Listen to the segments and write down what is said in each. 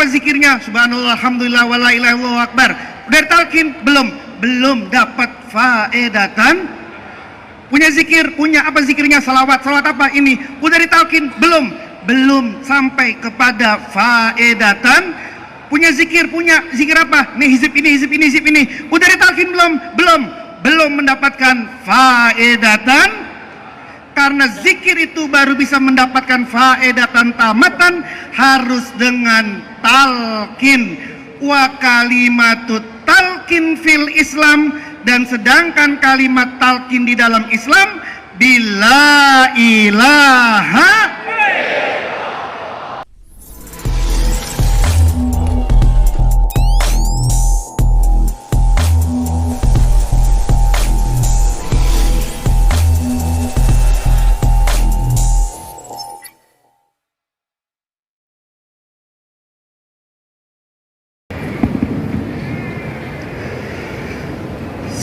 Apa zikirnya? Subhanallah, alhamdulillah, wala ilaha illallah akbar. Udah talqin? Belum dapat faedatan. Punya zikir, punya apa zikirnya? Salawat apa ini? Udah ditalqin? Belum sampai kepada faedatan. Punya zikir apa? Nih hizib ini. Udah ditalqin? Belum mendapatkan faedatan. Karena zikir itu baru bisa mendapatkan faedatan tamatan harus dengan talqin. Wa kalimatut talqin fil Islam, dan sedangkan kalimat talqin di dalam Islam bila ilaha.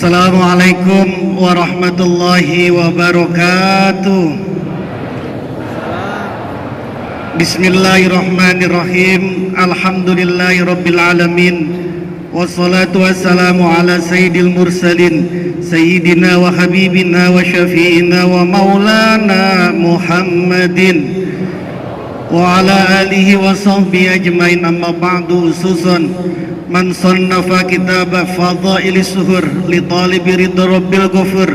Assalamualaikum warahmatullahi wabarakatuh. Bismillahirrahmanirrahim. Alhamdulillahirabbil alamin. Wassalatu wassalamu ala sayyidil mursalin sayyidina wa habibina wa syafi'ina wa maulana Muhammadin wa ala alihi wa sahbihi ajmain. Amma ba'du. Ususan man sannafa kitaba fadailis suhur li talibi ridha rabbil ghafur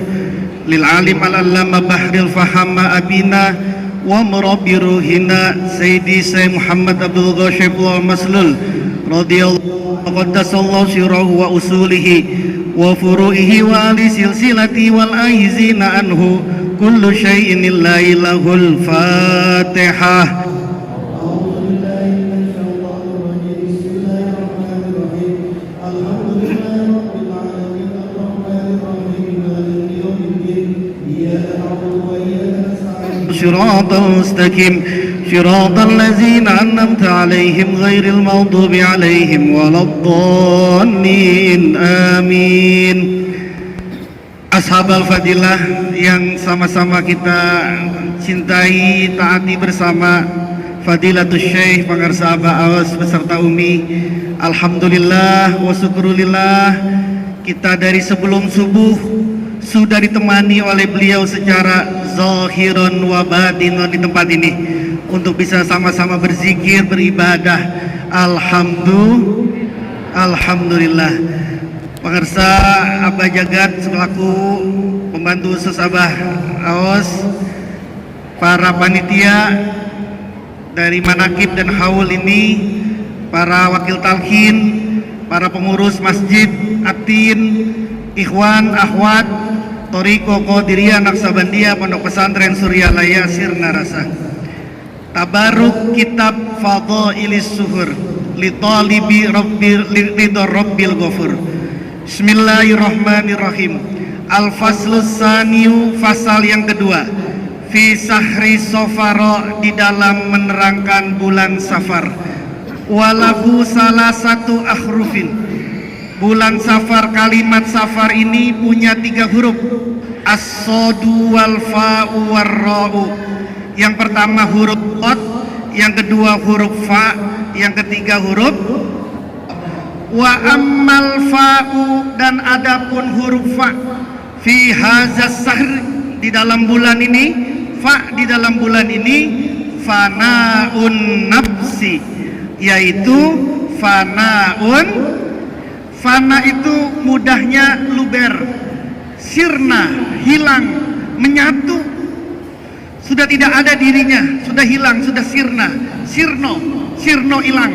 lil alim al-allama bahril fahama abina wa murabbi ruhina sayyidi Sayyid Muhammad Abdul Ghashib wa Maslul radhiyallahu qaddasallahu sirahu wa usulihi wa furu'ihi wa ali silsilati wal aizina anhu kullu syai'in lillahi lahul fatihah. صراط المستقيم صراط الذين أنعمت عليهم غير المغضوب عليهم ولا الضالين آمين. Ashab al-fadilah yang sama-sama kita cintai, taati bersama, Fadilatul Syekh Pangarsa Abah Awas beserta Umi. Alhamdulillah wa syukurillah, kita dari sebelum subuh sudah ditemani oleh beliau secara zahiran wa batinan di tempat ini untuk bisa sama-sama berzikir, beribadah. Alhamdulillah. Pemirsa Abah Jagat selaku pembantu khusus Abah Awas, para panitia dari Manakib dan Haul ini, para wakil talqin, para pengurus masjid, atin, ikhwan, akhwat, Toriko Qadiriyah Naksabandiyah Pondok Pesantren Suryalaya Sirna Rasa. Tabaruk kitab Fadailis Suhur li talibi ridha rabbil ghafur. Bismillahirrahmanirrahim. Al-faslus saniyu, fasal yang kedua, fi sahri safara, di dalam menerangkan bulan Safar. Walahu salah satu ahrufin. Bulan Safar, kalimat Safar ini punya 3 huruf, as-sodu wal fa'u war ra'u. Yang pertama huruf qad, yang kedua huruf fa, yang ketiga huruf wa ammal fa'u, dan adapun huruf fa fi hazas sahr, di dalam bulan ini, fa di dalam bulan ini fanaun nafsi, yaitu fana itu mudahnya luber, sirna hilang, menyatu, sudah tidak ada dirinya, sudah hilang, sudah sirno hilang,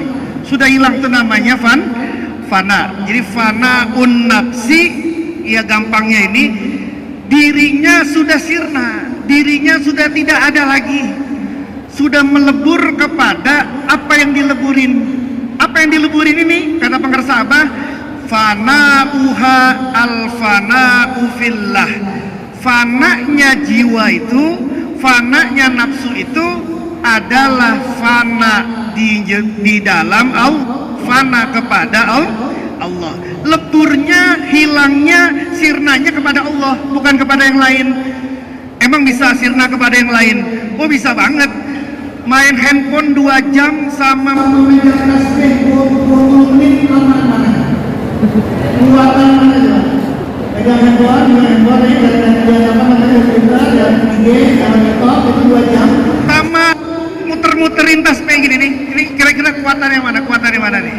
sudah hilang, itu namanya fana. Jadi fanaun nafsi, ya gampangnya ini, dirinya sudah sirna, dirinya sudah tidak ada lagi, sudah melebur kepada apa yang dileburin. Apa yang dileburin ini? Kata pengarsa Abah, fana'uha al-fana'u fillah. Fananya jiwa itu, fananya nafsu itu adalah fana di dalam Allah, fana kepada Allah. Leburnya, hilangnya, sirnanya kepada Allah, bukan kepada yang lain. Emang bisa sirna kepada yang lain? Oh bisa banget. main handphone 2 jam sama memegang tasbih 20 menit mana? Buatan mana ya? Pegang handphone ini dari apa namanya Twitter dan IG dan laptop itu 2 jam. Sama muter-muterin tasbih gini nih. Ini kira-kira kuatannya mana nih?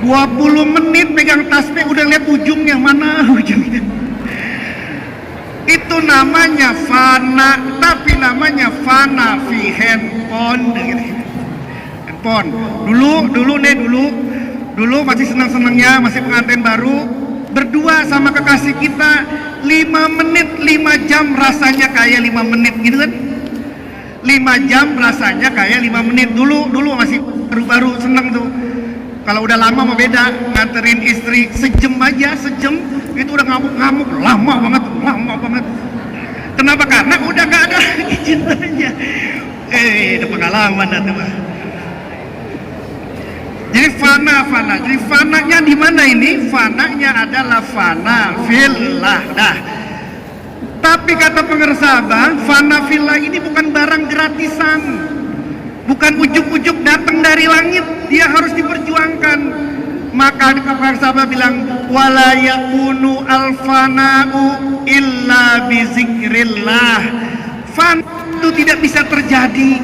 20 menit pegang tasbih udah lihat ujungnya mana ujungnya. Itu namanya fana, tapi namanya fana fi handphone. Handphone. Dulu masih senang-senangnya, masih pengantin baru, berdua sama kekasih kita 5 menit, 5 jam rasanya kayak 5 menit gitu kan. 5 jam rasanya kayak 5 menit. Dulu masih baru-baru seneng tuh. Kalau udah lama mah beda, nganterin istri sejam itu udah ngamuk-ngamuk, lama banget. Kenapa? Karena udah gak ada lagi cintanya. Itu pengalaman dah tuh. Jadi fana. Jadi fananya di mana ini? Fananya adalah fana fillah. Dah. Tapi kata pengersabah, fana fillah ini bukan barang gratisan. Bukan ujuk-ujuk datang dari langit, dia harus diperjuangkan. Maka pengersabah bilang, wala yakunu alfana'u illa bizikrillah. Fana itu tidak bisa terjadi,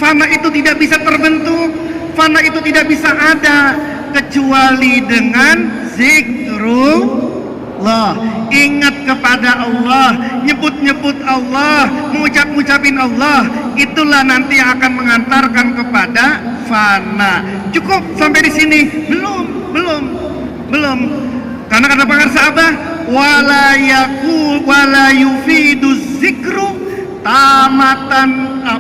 fana itu tidak bisa terbentuk, fana itu tidak bisa ada kecuali dengan zikrullah. Ingat kepada Allah, nyebut-nyebut Allah, mengucap-ngucapin Allah, itulah nanti yang akan mengantarkan kepada fana. Cukup sampai di sini? Belum. Karena kata pakar sahabat, wala yufidu zikru tamatan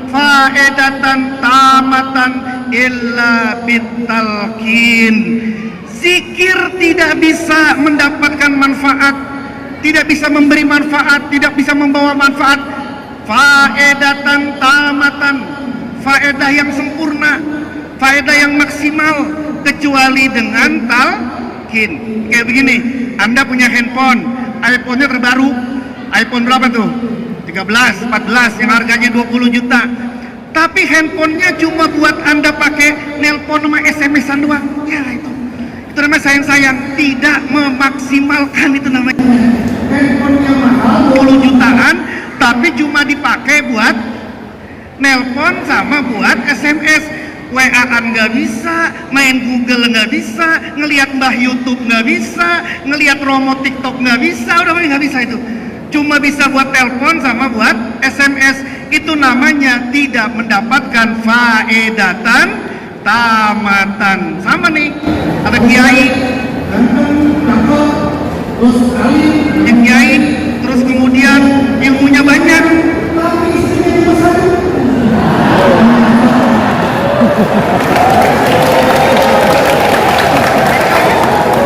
faedatan tamatan illa bitalkin. Zikir tidak bisa mendapatkan manfaat, tidak bisa memberi manfaat, tidak bisa membawa manfaat faedatan tamatan, faedah yang sempurna, faedah yang maksimal, kecuali dengan talqin. Kayak begini, Anda punya handphone, iPhone-nya terbaru, iPhone berapa tuh? 13, 14 yang harganya 20 juta. Tapi handphonenya cuma buat Anda pakai nelpon sama SMS-an doang. Ya itu namanya sayang-sayang, tidak memaksimalkan. Itu namanya handphonenya mahal 20 jutaan, tapi cuma dipakai buat nelpon sama buat SMS. WA-an nggak bisa, main Google nggak bisa, ngelihat mbah YouTube nggak bisa, ngelihat romo TikTok nggak bisa, udah nggak bisa itu. Cuma bisa buat telepon sama buat SMS. Itu namanya tidak mendapatkan faedatan tamatan. Sama nih, ada kiai, kiai, terus kemudian ilmunya banyak, tapi istrinya cuma satu.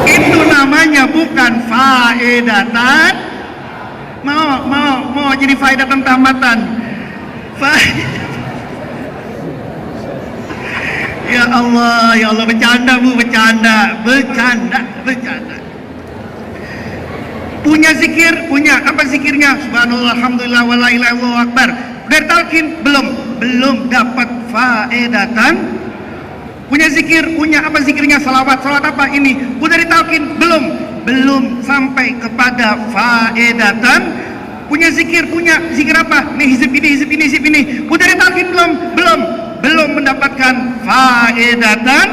Itu namanya bukan faedatan. Mau jadi faedatan tamatan. Ya Allah, bercanda Bu, bercanda. Punya zikir, punya apa zikirnya? Subhanallah, alhamdulillah, wala ilaha illallah akbar. Udah talqin? Belum dapat faedatan. Punya zikir, punya apa zikirnya? Salawat apa ini? Udah ditalqin? Belum sampai kepada faedatan. Punya zikir, punya zikir apa? Nih hizib ini. Udah ditalqin? Belum mendapatkan faedatan.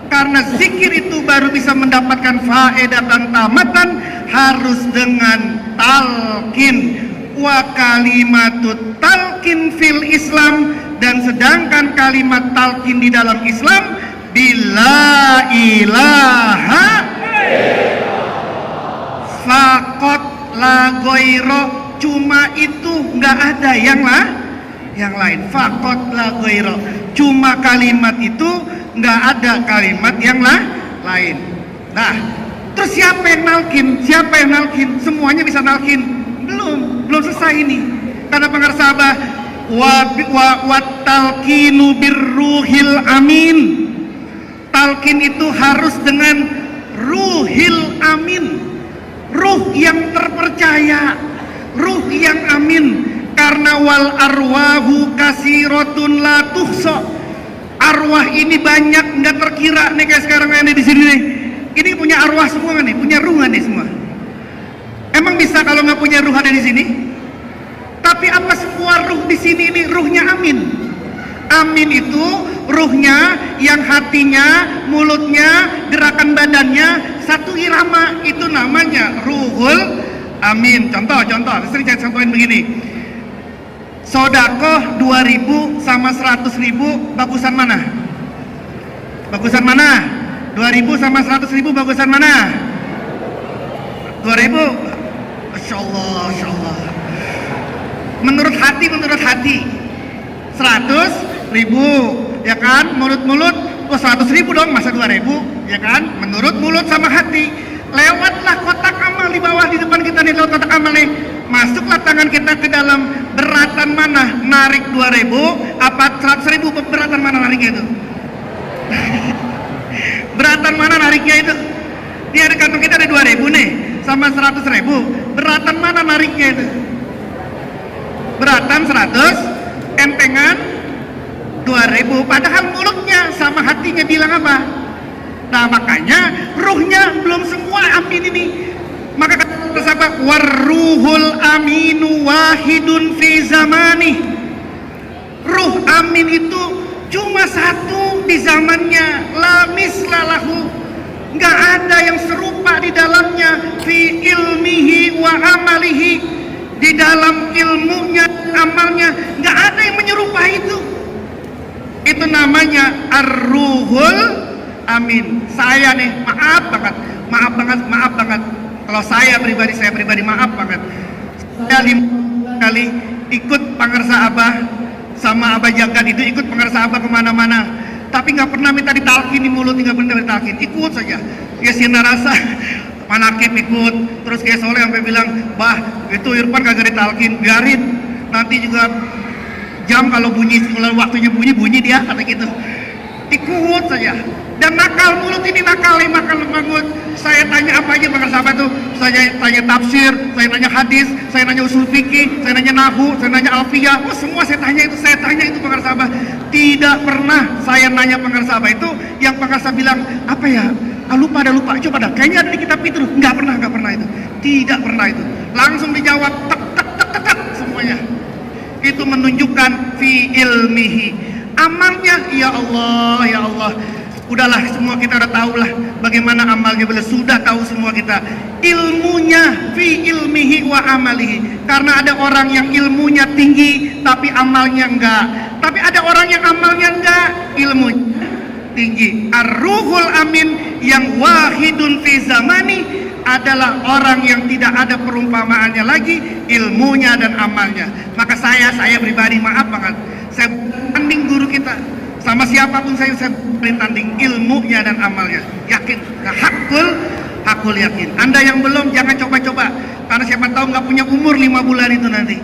Karena zikir itu baru bisa mendapatkan faedatan tamatan, harus dengan talqin. Wa kalimatut talqin fil Islam, dan sedangkan kalimat talqin di dalam Islam bila ilaha faqat la ghaira, cuma itu, nggak ada yang lain. Faqat la ghaira, cuma kalimat itu, nggak ada kalimat yang lain. Nah, terus siapa yang nalkin? Semuanya bisa nalkin? Belum selesai ini. Karena pengersabah wa talqinu birruhil amin. Talqin itu harus dengan ruhil amin, ruh yang terpercaya, ruh yang amin. Karena wal arwahu kasiratun la tuhsa. Arwah ini banyak nggak terkira nih, kayak sekarang ini di sini nih. Ini punya arwah semua nih, punya ruh nih semua. Emang bisa kalau nggak punya ruh ada di sini? Tapi apa semua ruh di sini ini ruhnya amin? Amin itu ruhnya yang hatinya, mulutnya, gerakan badannya satu irama, itu namanya ruhul amin. Contoh, sering saya contohin begini. Sodakoh 2.000 sama 100.000 bagusan mana? Bagusan mana? 2.000 sama 100.000 bagusan mana? 2.000. Masya Allah. Menurut hati 100.000, ya kan? Mulut 100.000 dong, masa 2.000, ya kan? Menurut mulut sama hati. Lewatlah kotak amal di bawah, di depan kita nih, lewat kotak amal nih. Masuklah tangan kita ke dalam. Beratan mana? Narik 2.000 apa 100.000? Beratan mana nariknya itu? Beratan mana nariknya itu? Di ada kantong kita ada 2.000 nih sama 100.000. Beratan mana nariknya itu? Beratan 100, entengan 2.000. Padahal mulutnya sama hatinya bilang apa? Nah makanya ruhnya belum semua amin ini. Maka kata sahabat, warruhul aminu wahidun fi zamani. Ruh amin itu cuma satu di zamannya, la mislalahu. Nggak ada yang serupa di dalamnya, fi ilmihi wa amalihi. Di dalam ilmunya, amalnya, nggak ada yang menyerupai itu. Itu namanya ar-ruhul amin. Saya nih, maaf banget. Kalau saya pribadi maaf banget. Saya 5 kali ikut pangarsa Abah sama Abah Jagat itu, ikut pangarsa Abah kemana-mana. Tapi nggak pernah minta ditalkin di mulut, nggak pernah ditalkin. Ikut saja. Ya sinar rasa. Manakib ikut, terus kayak Soleh sampai bilang, bah itu Irfan kagak ditalkin, biarin nanti juga jam kalau bunyi, kalau waktunya bunyi dia, kata gitu. Ikut saja. Dan nakal mulut ini nakal banget. Saya tanya apa aja bakal sahabat tuh, saya tanya tafsir, saya nanya hadis, saya nanya usul fikih, saya nanya nahu, saya nanya alfiyah, semua saya tanya itu bakal sahabat. Tidak pernah saya nanya bakal sahabat itu yang bakal saya bilang apa ya? Lupa, coba dah, kayaknya ada di kitab itu. Nggak pernah itu. Tidak pernah itu. Langsung dijawab, tek semuanya. Itu menunjukkan fi ilmihi. Amalnya, ya Allah. Udahlah, semua kita udah tahu lah bagaimana amalnya, sudah tahu semua kita. Ilmunya fi ilmihi wa amalihi. Karena ada orang yang ilmunya tinggi tapi amalnya enggak. Tapi ada orang yang amalnya enggak, ilmunya tinggi. Ar-ruhul amin yang wahidun fi zamani adalah orang yang tidak ada perumpamaannya lagi, ilmunya dan amalnya. Maka saya pribadi maaf banget, saya tanding guru kita sama siapapun, saya tanding ilmunya dan amalnya. Yakin, hakul yakin. Anda yang belum jangan coba-coba, karena siapa tahu nggak punya umur 5 bulan itu nanti.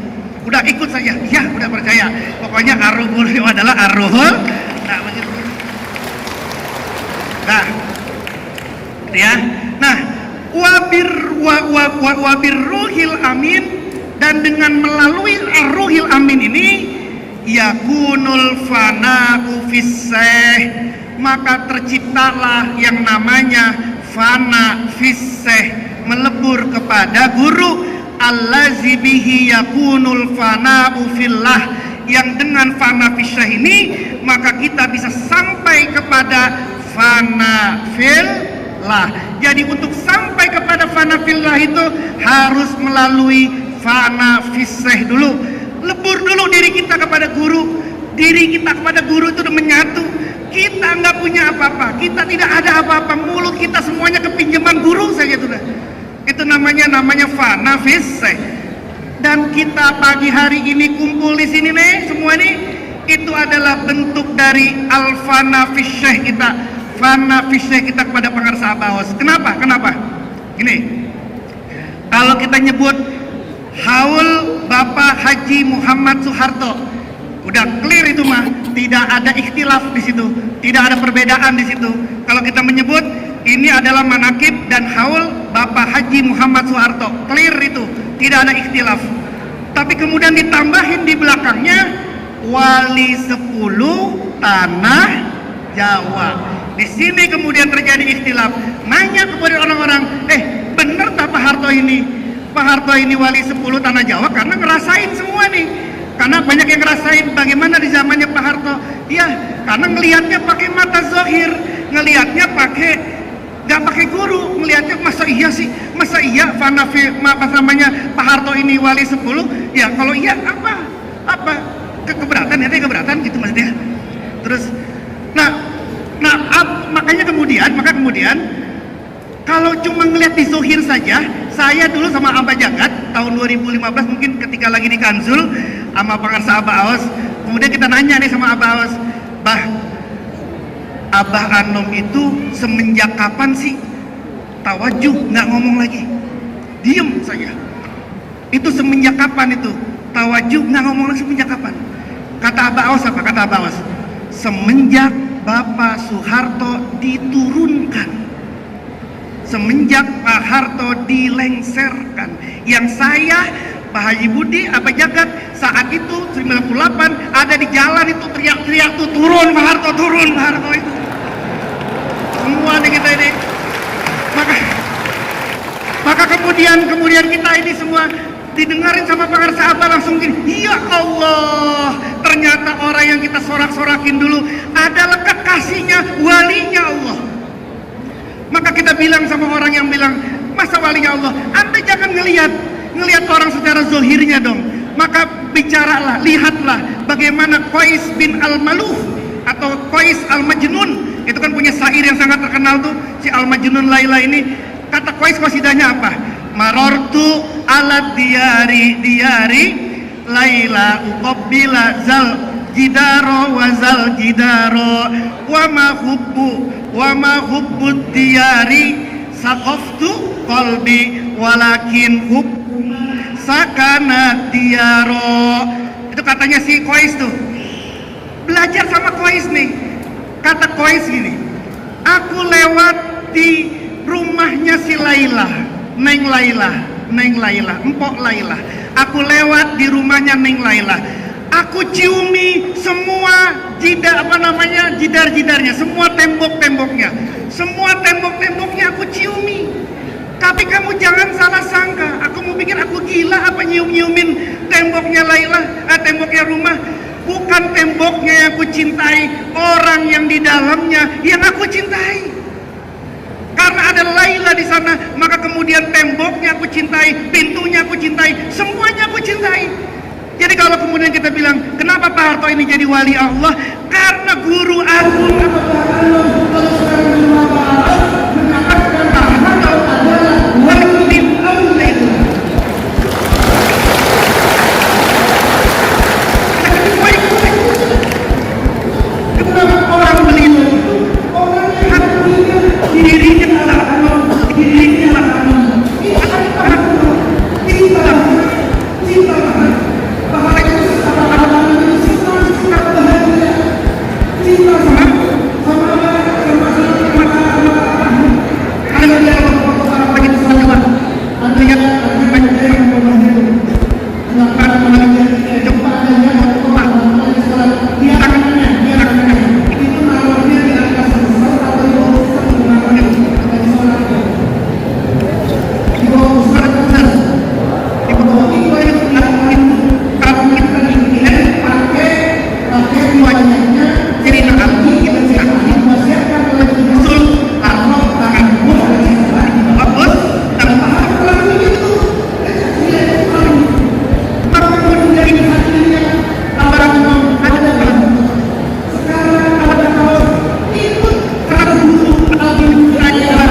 Udah ikut saja, ya udah percaya. Pokoknya ar-ruhul adalah ar-ruhul. Nah begitu. Nah, ya. Nah, wabir ruhil amin, dan dengan melalui ar-ruhil amin ini yakunul fana'u fisseh, maka terciptalah yang namanya fana fisseh, melebur kepada guru. Allazi bihi yakunul fana'u fillah, yang dengan fana fisseh ini maka kita bisa sampai kepada fana fillah. Jadi untuk sampai kepada fana fillah itu harus melalui fana fisseh dulu. Lebur dulu diri kita kepada guru. Diri kita kepada guru itu udah menyatu. Kita nggak punya apa-apa, kita tidak ada apa-apa, mulut kita semuanya kepinjaman guru saja sudah. Itu namanya fana fisseh. Dan kita pagi hari ini kumpul di sini nih, semua nih, itu adalah bentuk dari al-fana fisseh kita. Fana fisseh kita kepada pangarsa Abahos. Kenapa? Gini, kalau kita nyebut haul Bapak Haji Muhammad Soeharto, udah clear itu mah, tidak ada ikhtilaf di situ, tidak ada perbedaan di situ. Kalau kita menyebut ini adalah manakib dan haul Bapak Haji Muhammad Soeharto, clear itu, tidak ada ikhtilaf. Tapi kemudian ditambahin di belakangnya wali 10 tanah Jawa. Di sini kemudian terjadi ikhtilaf. Nanya kepada orang-orang, bener tak Pak Harto ini? Pak Harto ini wali 10 tanah Jawa karena ngerasain semua nih. Karena banyak yang ngerasain bagaimana di zamannya Pak Harto. Ya, karena ngelihatnya pakai mata zahir, ngelihatnya gak pakai guru, ngelihatnya masa iya sih, masa iya Pak Harto ini wali 10? Ya kalau iya apa keberatan ya, keberatan gitu maksudnya. Terus makanya kemudian kalau cuma ngelihat di zuhir saja, saya dulu sama Abah Jagat tahun 2015 mungkin ketika lagi di Kanzul sama pengarsa Abah Aos, kemudian kita nanya nih sama Abah Aos, Abah Anom itu semenjak kapan sih tawajuh nggak ngomong lagi, diem saja. Itu semenjak kapan itu tawajuh nggak ngomong lagi, semenjak kapan? Kata Abah Aos apa? Kata Abah Aos, semenjak Bapak Soeharto diturunkan, semenjak Pak Harto dilengserkan. Yang saya, Pak Haji Budi, Abah Jagat saat itu 98 ada di jalan itu teriak-teriak tuh, turun Pak Harto itu. Semua nih kita ini. Maka kemudian kita ini semua didengarin sama pengarsa Abah langsung gini, ya Allah, ternyata orang yang kita sorak-sorakin dulu adalah kekasihnya, walinya Allah. Maka kita bilang sama orang yang bilang, masa walinya Allah? Anda jangan ngelihat orang secara zahirnya dong. Maka bicaralah, lihatlah bagaimana Qais bin Al-Maluf atau Qais Al-Majnun. Itu kan punya syair yang sangat terkenal tuh, si Al-Majnun Laila ini. Kata Qais qasidahnya apa? Marortu ala diyari Laila uqabbila zal jidaro wa zal jidaro wa ma hubbud diyari saqaftu qalbi walakin hubbu sakana diyaro. Itu katanya si Qais tuh. Belajar sama Qais nih. Kata Qais gini, aku lewat di rumahnya si Laila, Neng Laila, Empok Laila. Aku lewat di rumahnya Neng Laila. Aku ciumi semua jidar-jidarnya, semua tembok-temboknya aku ciumi. Tapi kamu jangan salah sangka, aku mau pikir aku gila apa nyium-nyiumin temboknya Laila, temboknya rumah. Bukan temboknya yang aku cintai, orang yang di dalamnya yang aku cintai. Karena ada Laila di sana, maka kemudian temboknya aku cintai, pintunya aku cintai, semuanya aku cintai. Jadi kalau kemudian kita bilang, kenapa Pak Harto ini jadi wali Allah? Karena guru agung mengatakan Pak Harto adalah wali Allah itu. Kenapa orang beliau itu orang yang punya dirinya adalah Allah, dirinya adalah Allah. Cinta bahwa itu cinta bahagia, cinta sama kalau dia orang begitu sama artinya banyak yang membantu melakukan cepat dia itu nalarnya di atas besar atau di bawah besar menggunakan di bawah besar di bawah itu yang kalau kita ingin pakai wajahnya cerita lagi kita sekarang dipersiapkan oleh usul atau tangan bagus dan paham lagi itu tapi menjadi hatinya barang ada sekarang ada kawan ikut karena guru lagi belajar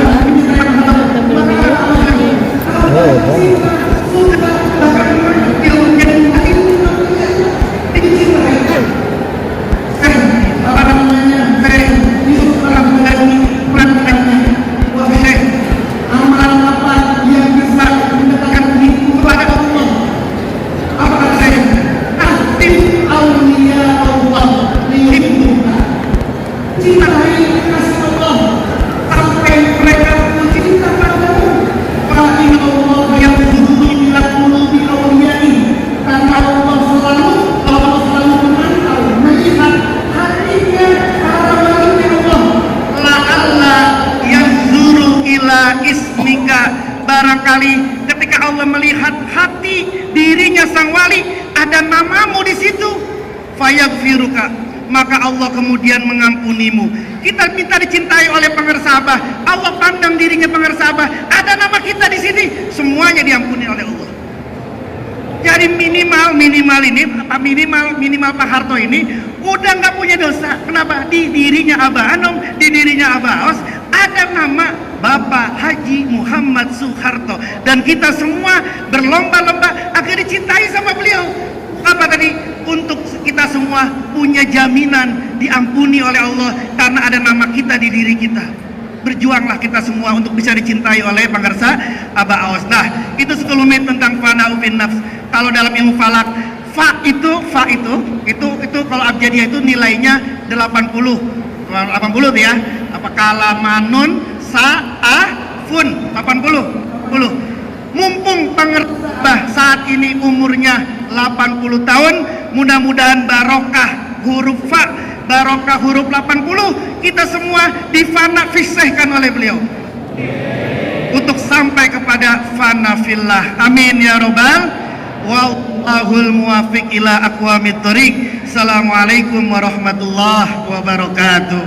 barangkali ketika Allah melihat hati dirinya sang wali, ada namamu di situ, fayaghfiruka, maka Allah kemudian mengampunimu. Kita minta dicintai oleh pengersabah, Allah pandang dirinya pengersabah, ada nama kita di sini, semuanya diampuni oleh Allah. Jadi minimal Pak Harto ini udah nggak punya dosa. Kenapa? Di dirinya Abah Anom, di dirinya Abah Aos ada nama Bapak Haji Muhammad Soeharto, dan kita semua berlomba-lomba agar dicintai sama beliau. Apa tadi? Untuk kita semua punya jaminan diampuni oleh Allah karena ada nama kita di diri kita. Berjuanglah kita semua untuk bisa dicintai oleh pengersa Abah Aos. Nah, itu sekelumit tentang fana'u fin nafs. Kalau dalam ilmu falak, fa itu kalau abjadiyah itu nilainya 80 tuh ya. Apa kalamanun sa'afun 80. Mumpung pengersabah saat ini umurnya 80 tahun, mudah-mudahan barokah huruf fa, barokah huruf 80, kita semua difana fisehkan oleh beliau untuk sampai kepada fana fillah. Amin ya robbal. Wallahul muwafiq ila aqwamit thoriq. Assalamualaikum warahmatullahi wabarakatuh.